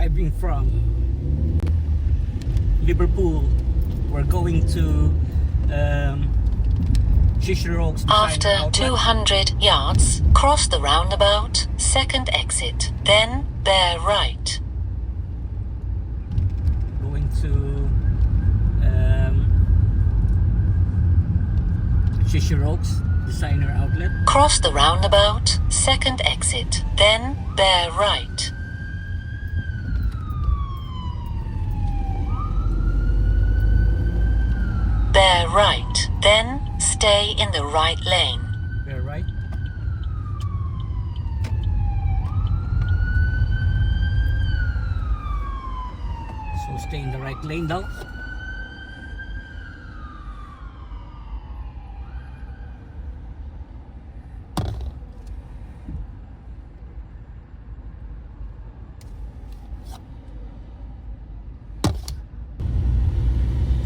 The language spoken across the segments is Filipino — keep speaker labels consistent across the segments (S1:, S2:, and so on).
S1: driving from Liverpool. We're going to Cheshire Oaks.
S2: After 200 yards, cross the roundabout, second exit, then bear right.
S1: Going to Cheshire Oaks Designer Outlet.
S2: Cross the roundabout, second exit, then bear right. Bear right, then stay in the right lane.
S1: Bear right. So stay in the right lane daw.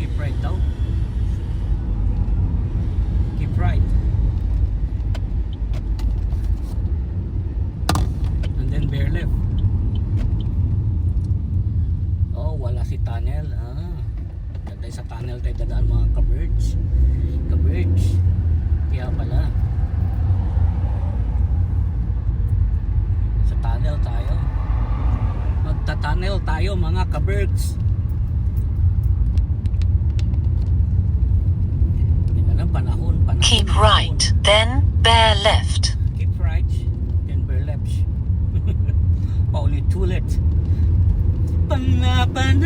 S1: Keep right daw. Keep right. And then bear left. Oh, wala si tunnel. Ganda sa tunnel tayo dadaan mga ka-birds. Ka-birds. Kaya pala. Sa tunnel tayo. Magta-tunnel tayo mga ka-birds. Panahon.
S2: Keep right, then bear left.
S1: Keep right, then bear left. Only tulad. Panahon.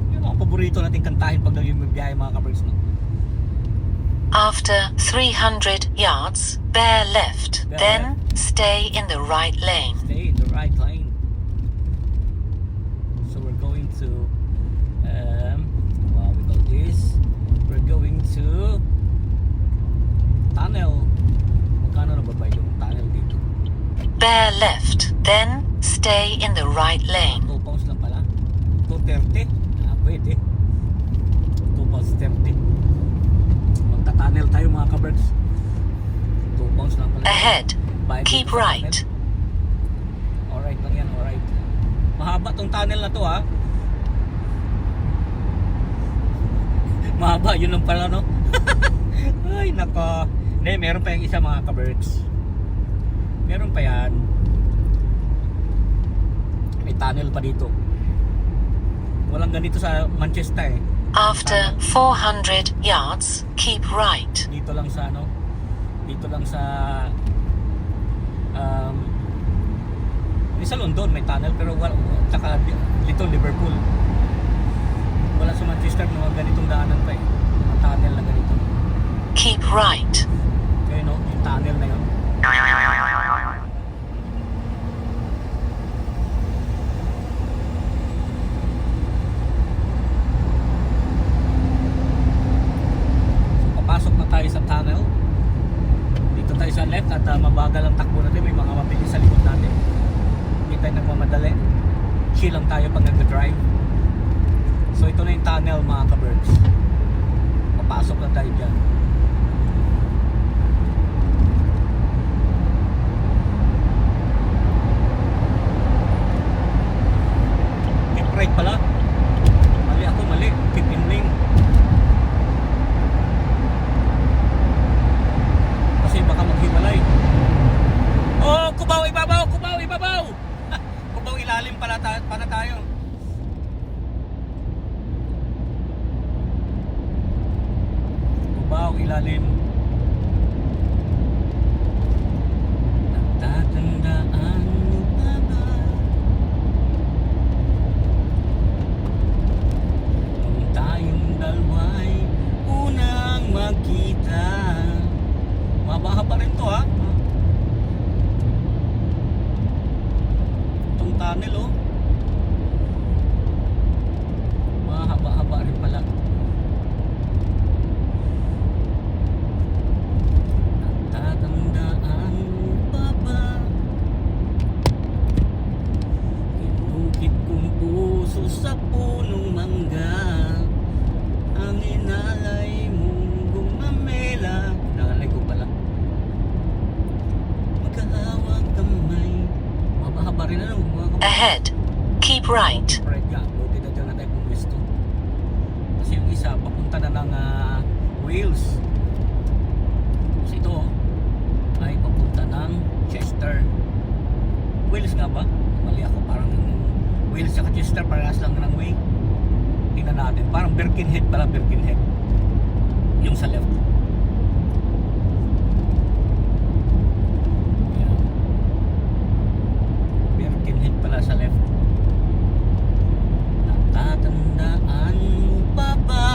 S1: Yung mga paborito natin kantahin pag nag-ibiyahe mga kabirds.
S2: After 300 yards, bear left,
S1: Bear
S2: then
S1: left.
S2: stay in the right lane.
S1: Stay in the right lane. So we're going to we call this. We're going to tunnel. Magkano na ba yung tunnel dito?
S2: Bear left, then stay in the right lane.
S1: 2 pounds lang pala. 230. Pwede. 2 pounds 30. Magta-tunnel tayo mga kabirds. 2 pounds lang pala.
S2: Ahead,
S1: Bayad
S2: keep
S1: dito sa
S2: right.
S1: tunnel. Alright lang yan, alright. Mahaba tong tunnel na to ha. Mahaba, yun lang pala no. Ay nako. Hindi, meron pa yung isa mga kabirds. Meron pa yan. May tunnel pa dito. Walang ganito sa Manchester eh.
S2: After 400 yards, keep right.
S1: Dito lang sa ano. Dito lang sa sa London may tunnel pero wala, tsaka dito Liverpool. Wala sa Manchester mga ganitong daanan pa eh. Mga tunnel na ganito.
S2: Keep right.
S1: Kaya no, yung tunnel na yun. So papasok na tayo sa tunnel. Dito tayo sa left at mabagal ang takbo natin. May mga mabilis sa likod natin. Hindi tayo nagmamadali. Chill lang tayo pag nag-drive. So ito na yung tunnel mga ka-birds. Papasok na tayo dyan. Keep right pala. Mali ako, mali. Keep in lane. Kasi baka maghiwalay. Oh, kubaw, ibabaw! Kubaw, ibabaw! Kubaw, ilalim pala tayo. Kubaw, ilalim. Natatandaan mo pa ba nung tayong dalawa'y unang magkita? Mabaha pa rin to ha. Itong tunnel oh. Mahaba-haba rin pala. Natatandaan mo pa ba inukit kong puso sa punong mangga, ang inalay mong gumamela. Inalay ko pala. Magkahawag kamay. Mahaba rin ano mga kamay.
S2: Ahead, keep right.
S1: Right nga, buti na dyan na tayo pumwesto. Kasi yung isa, papunta na ng Wales. Tapos ito ay papunta ng Chester. Wales nga ba? Mali ako, parang Wales at Chester parehas lang ng way. Tingnan natin, parang Birkenhead pala, Birkenhead yung sa left. Ayan. Birkenhead pala sa left. Natatandaan mo pa ba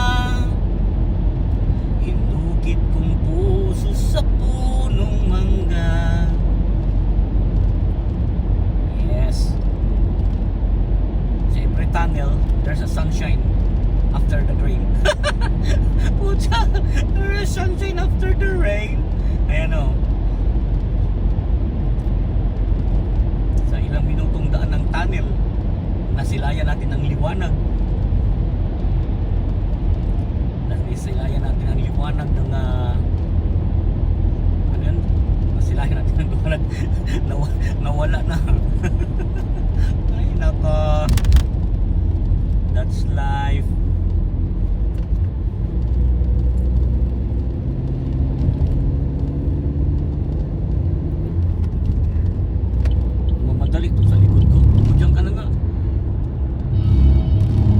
S1: hinukit kong puso sa punong mangga? Yes. Sa every tunnel, there's a sunshine after the rain. Pucha, there's sunshine after the rain. Ayan o. Sa ilang minutong daan ng tunnel, nasilayan natin ang liwanag. Nasilayan natin ang liwanag ng ano yun? Nasilayan natin ang liwanag. Nawala na. Ay nako. That's life. Mamadali to sa likod ko. Diyan ka na nga.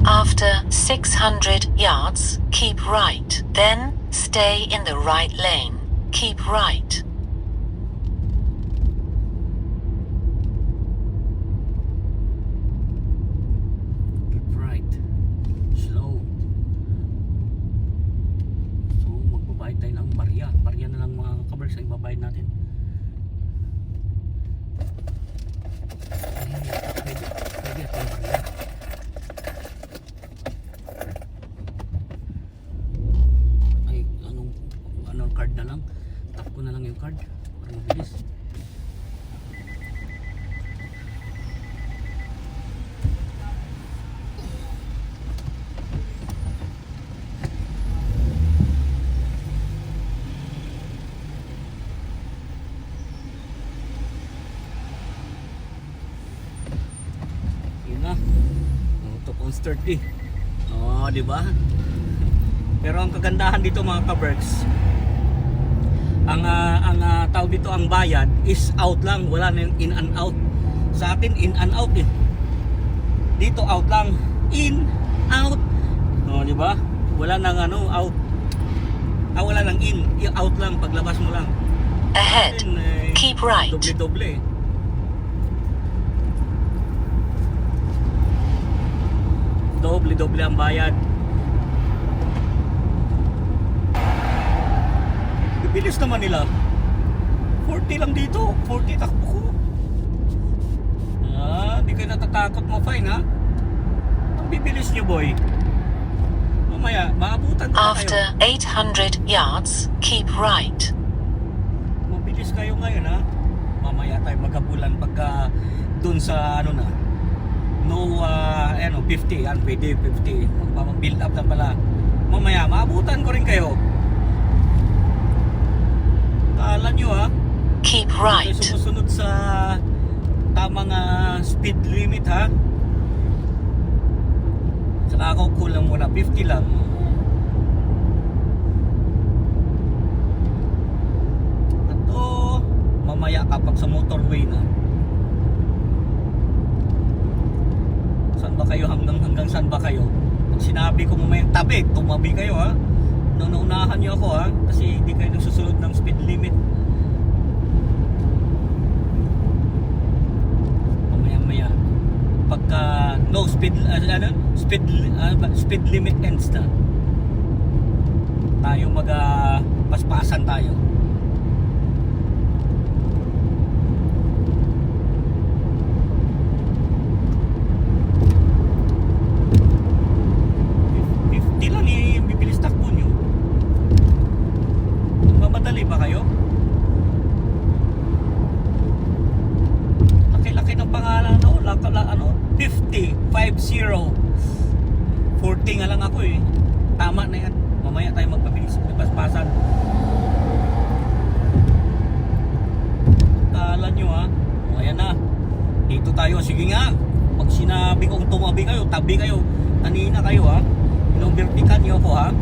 S2: After 600 yards, keep right. Then, stay in the right lane. Keep right.
S1: Keep right. Slow. So, magbabayad tayo ng barya. Barya na lang mga kabers ang ibabayad natin. Pwede at yung barya. Ay, anong card na lang. Tap ko na lang yung card para mabilis. Yun na. Auto pounds 30. Oh, di ba? Pero ang kagandahan dito mga ka-Berks, ang tawag dito ang bayad is out lang, wala nang in and out. Sa atin in and out eh. Dito out lang, in, out. Oh, di ba? Wala nang out. Wala nang in, out lang paglabas mo lang.
S2: Ahead,
S1: Sa atin,
S2: keep right.
S1: doble-doble. Doble-doble ang bayad. Bilis naman nila. 40 lang dito. 40 takbo ko. Di kayo natatakot mo fine ha. Ang bibilis nyo boy. Mamaya, maabutan ko
S2: After
S1: kayo.
S2: 800 yards, keep right.
S1: Mabilis kayo ngayon ha. Mamaya tayo magkabulan pagka dun sa na. No, 50. Yan, pwede 50. Magpapang-build up na pala. Mamaya, maabutan ko rin kayo. Kala nyo ha.
S2: Keep
S1: Kayo
S2: right.
S1: sumusunod sa tamang speed limit ha. Saka ako kulang muna 50 lang. Ito mamaya kapag sa motorway na. Saan ba kayo hanggang saan ba kayo? Pag sinabi ko mamaya tabi, tumabi kayo ha. Naunahan nyo ako ha. Kasi hindi kayo nagsusunod ng speed limit. Mamaya pagka no speed speed limit ends na, tayo paspasan tayo. Mamadali ba kayo? Laki-laki ng pangalan 50, 50. 40 nga lang ako eh. Tama na yan. Mamaya tayo magpabilis. Paspasan. Kala nyo ha. O ayan na. Dito tayo. Sige nga. Pag sinabi kong tumabi kayo, tabi kayo, kanina kayo ha, inubertikan niyo ako ha.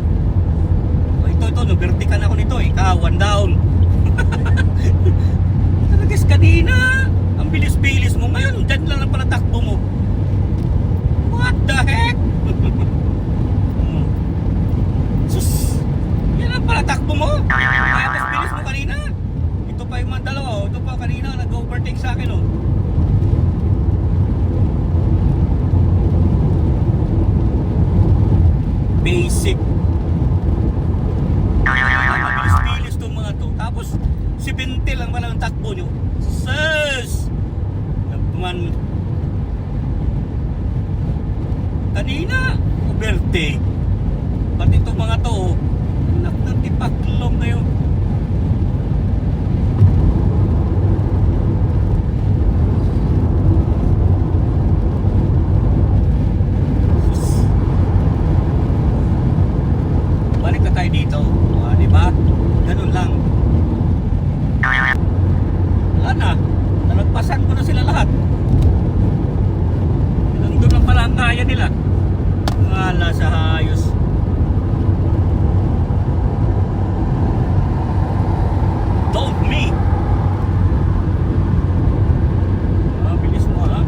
S1: O, ito, inubertikan ako nito eh, one down. Talagas kanina, ang bilis-bilis mo, ngayon, dyan lang pala takbo mo. What the heck? Sus, yan ang pala takbo mo. Kaya mas bilis mo kanina. Ito pa yung mga dalawa, ito pa kanina, nag-overtake sa akin oh. Basic. Bilis-bilis itong mga to. Tapos, si 20 lang pala ang takbo nyo. Sus! Nagtuman. Kanina, overtake. Pati itong mga to, nagtipaklong na yun. Balik na tayo dito. Diba? Ganun lang. Wala na. Nalagpasan ko na sila lahat. Nandun lang pala ang kaya nila. Wala sa hayos. Don't me. Bilis mo ha.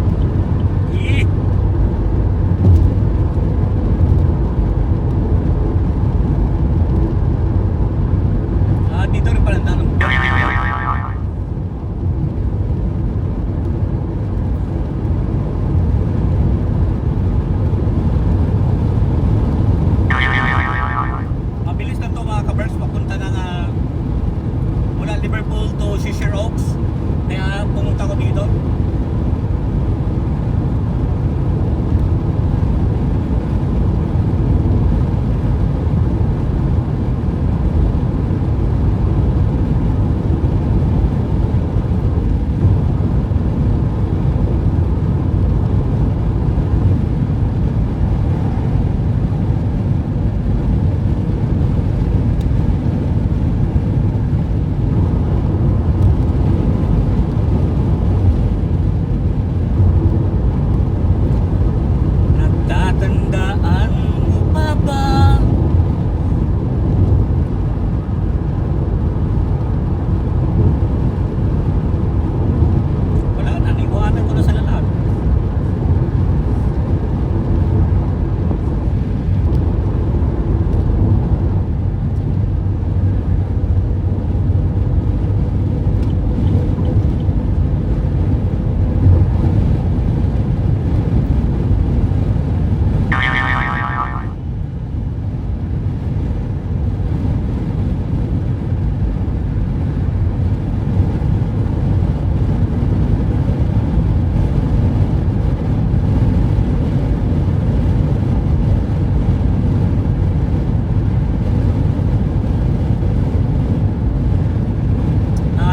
S1: Dito rin pala ng mabilis na to mga kabers, papunta na nga mula Liverpool to Shisher Oaks, kaya pumunta ko dito. Natatandaan mo pa ba? Wala na, niwanan ko na sa lahat.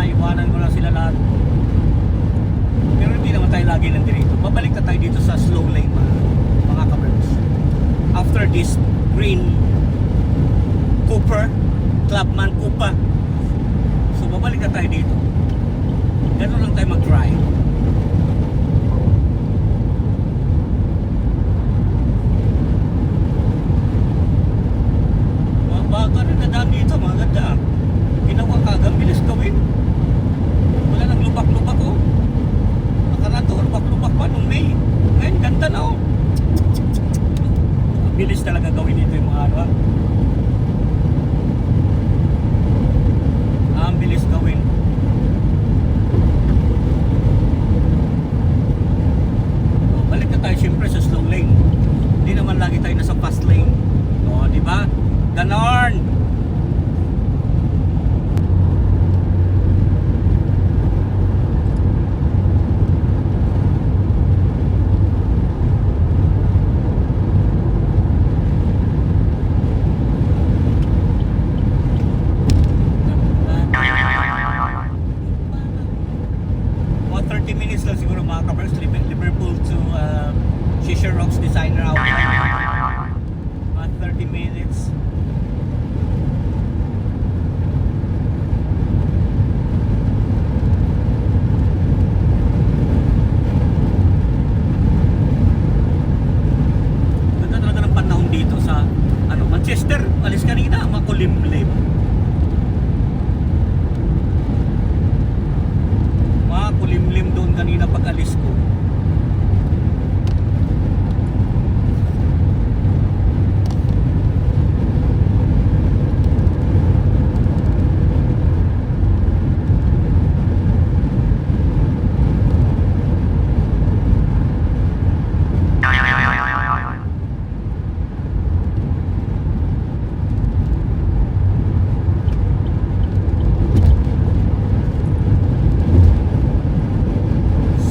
S1: Iwanan ko na sila lahat. Pero hindi naman tayo lagi nandito. Babalik na tayo dito sa slow lane mga kabers. After this green Cooper, Clubman Coupa. So babalik na tayo dito. Ganun lang tayo mag-drive. Bago rin na daan dito, maganda. Ginawa kagad, bilis gawin. Wala nang lubak-lubak oh. Nakarato, lubak-lubak pa nung May. Ngayon, ganda na oh. Bilis talaga gawin dito yung mga ano. Ang bilis gawin. Balik na tayo siyempre sa slow lane. Hindi naman lagi tayo nasa fast lane. O, di ba? Ganon! Mga 30 minutes lang siguro mga kabers, Liverpool to Shisher Rocks Designer Outlet. Mga 30 minutes. Chester, alis kanina, makulimlim. Makulimlim doon kanina pag alis ko.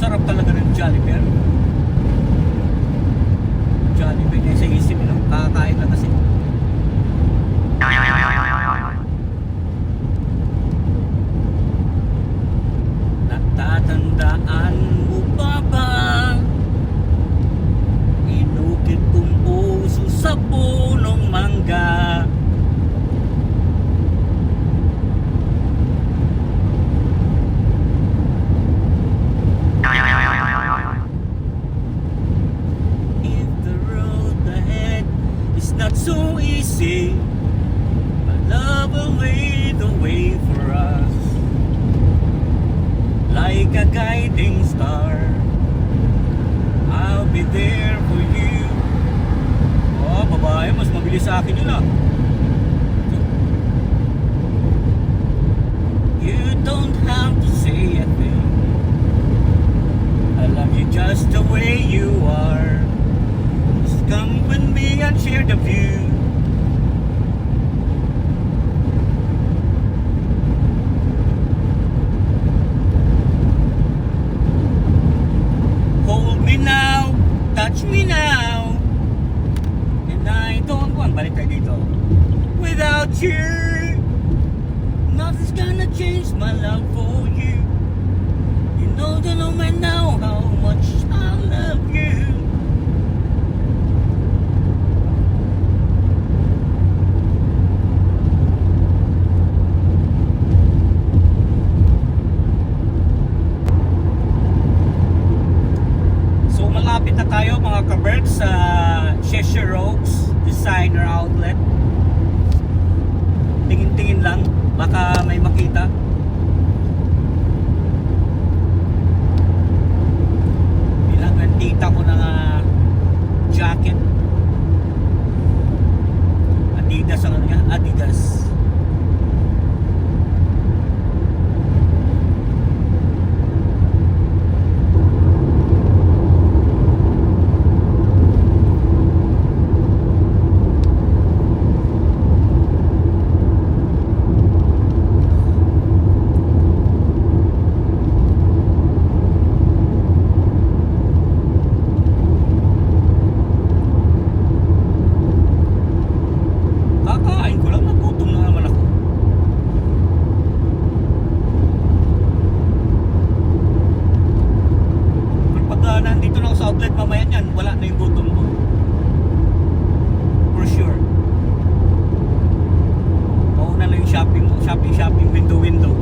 S1: Sarap talaga ng Jollibee. Jollibee niya sa isip, no? Kakakain lang kasi. Natatandaan mo pa ba? Inukit kong puso sa punong mangga. If the road ahead is not so easy, but love will lead the way for us. Like a guiding star, I'll be there for you. Oh, babae, mas mabilis sa akin yun ah. You don't have to say a thing. I love you just the way you are. Just come with me and share the view. Hold me now, touch me now, and I don't want. Balik tayo dito. Without you, nothing's gonna change my love for you. You know that no man know how much I love you. So malapit na tayo mga kabert sa Cheshire Oaks Designer Outlet. Tingin-tingin lang, baka may makita. Tita ko ng jacket. Adidas ang ano niya, Adidas. Kakain ko lang, nagutom na naman ako. Pero pag nandito na ako sa outlet mamaya niyan, wala na yung gutom ko. For sure. Mauna na yung shopping, window.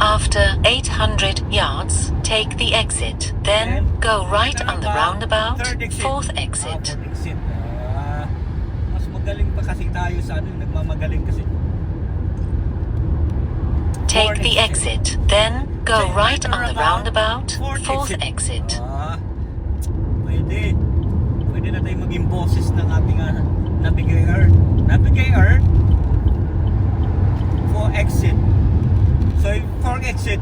S2: After 800 yards, take the exit. Then go right on the roundabout, fourth exit.
S1: Fourth exit. Mas magaling pa kasi tayo sa ano, nagmamagaling kasi.
S2: Take the exit. Then go right on the roundabout, fourth exit.
S1: Pwede. Pwede na tayo maging bosses ng ating navigator. Navigator. For exit. So for exit,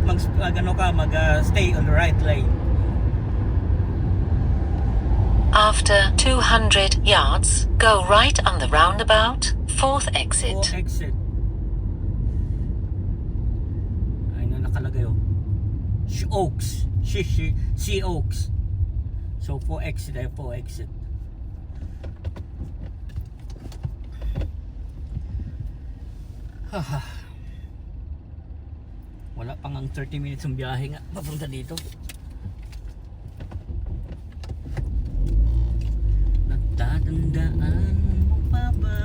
S1: stay on the right lane.
S2: After 200 yards, go right on the roundabout, fourth
S1: For
S2: exit.
S1: exit. Ay na nakalagay oh. Oaks. Sea Oaks. So for exit ay for exit. Haha. Wala pang ang 30 minutes ng biyahe nga papunta dito. Natatandaan mo pa ba?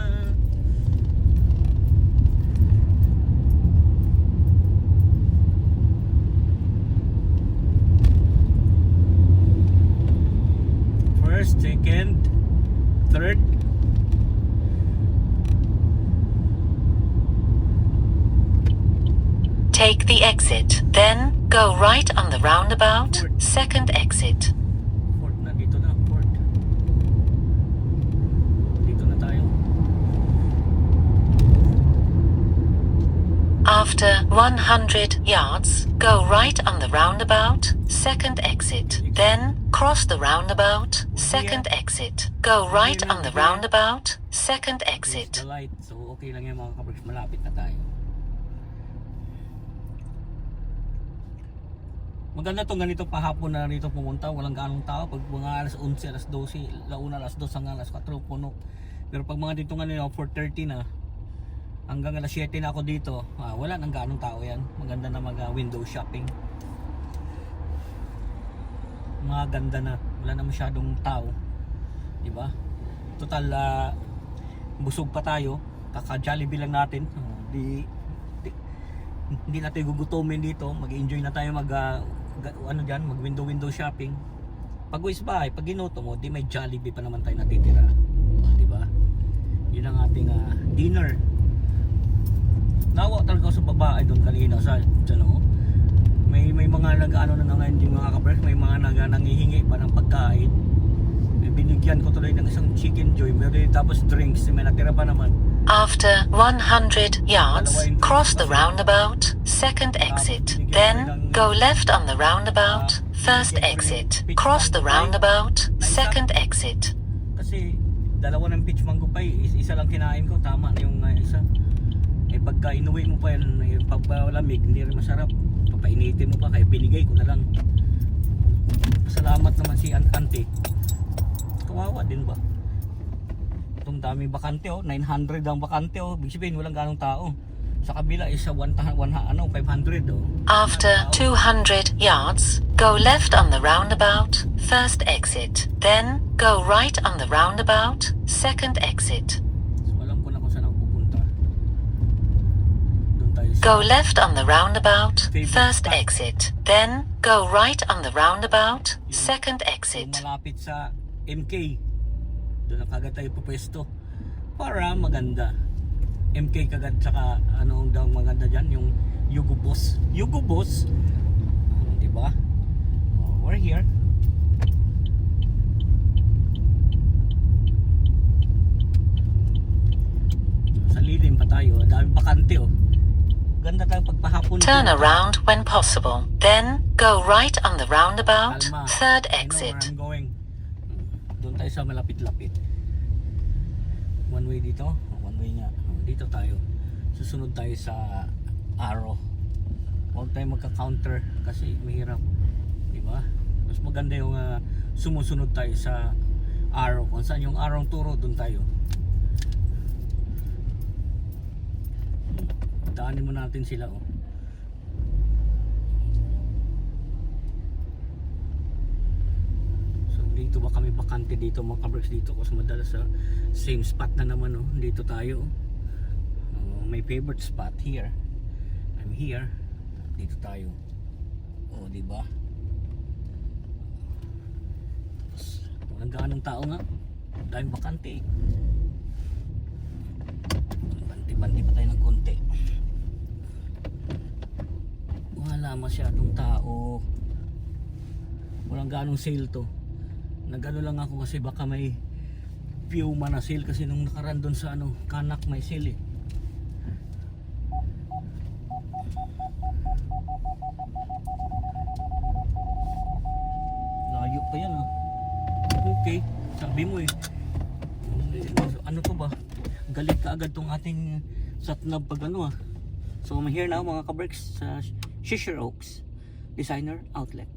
S1: First, second, third.
S2: Take the exit. Then go right on the roundabout, second exit.
S1: Fourth na, dito na, fourth. Dito na tayo.
S2: After 100 yards, go right on the roundabout, second exit. Then cross the roundabout, second exit. Go right on the roundabout, second
S1: Use
S2: exit.
S1: the light. So okay lang yan mga kabricks, malapit na tayo. Maganda tong ganito pahapon na rito pumunta, walang ganong tao. Pag mga alas 11, alas 12, launa alas 2 hanggang alas 4 puno. Pero pag mga dito nga nila 4:30 na hanggang alas 7 na ako dito, wala nang ganong tao yan. Maganda na window shopping. Maganda na, wala na masyadong tao. Diba? Total busog pa tayo, kaka-Jollibee lang natin. Hindi natin gugutomin dito, mag-enjoy na tayo mag window shopping. Pag uwis bahay, pag ginuto mo, di may Jollibee pa naman tayo natitira. Di ba? Yun ang ating dinner. Nawa talaga ako sa babae doon kanina sa may mga nag-ano na ngayon yung mga kapres, may mga nangihingi pa ng pagkain. Binigyan ko tuloy ng isang chicken joy, tapos drinks, may natira pa naman.
S2: After 100 yards, cross the roundabout, second exit. Then go left on the roundabout, first exit. Cross the roundabout, second exit.
S1: Kasi dalawa ng peach mango pie, isa lang kinain ko, tama na yung isa. Eh pagka inuwi mo pa yan, pagpalamig, hindi rin masarap. Papainitin mo pa, kaya binigay ko na lang. Salamat naman si auntie. Kawawa din ba? Itong daming bakante 900 ang bakante Ibig sabihin walang ganong tao. Sa kabila is 500
S2: After 200 yards, go left on the roundabout, first exit. Then go right on the roundabout, second exit.
S1: So, alam ko na kung saan ako pupunta. Doon tayo sa
S2: Go left on the roundabout, first exit. Then go right on the roundabout, second
S1: so,
S2: exit.
S1: malapit sa MK. Doon na kagad tayo pupwesto para maganda. MK kagad, saka ano daw maganda dyan, yung Yugo Boss. Diba? We're here. Sa lilim pa tayo, dami bakante Ganda tayo pagpahapon.
S2: Turn around when possible. Then go right on the roundabout,
S1: Kalma.
S2: third
S1: I know where
S2: exit.
S1: I'm going. Doon tayo sa malapit-lapit. One way dito, one way nga. Dito tayo. Susunod tayo sa arrow. Huwag tayo magka-counter kasi mahirap. Diba? Mas maganda yung sumusunod tayo sa arrow. Kung saan yung arrow turo, doon tayo. Daanin mo natin sila So dito ba kami bakante dito mga kabricks dito kasi madalas sa same spot na naman dito tayo. My favorite spot here. I'm here. Dito tayo. Oh, di ba? Tapos walang gaanong tao nga. Daming bakante eh. Banti-banti pa tayo ng konti. Wala masyadong tao. Walang gaanong sale to. Nagano lang ako kasi baka may Piuma na sale kasi nung nakaraan doon sa ano, Kanak may sale eh. Layo pa yan ah. Okay, sabi mo eh. Ano to ba? Galit ka agad tong ating satnab pag ano ah. So I'm here now mga kaberks sa Shisher Oaks Designer Outlet.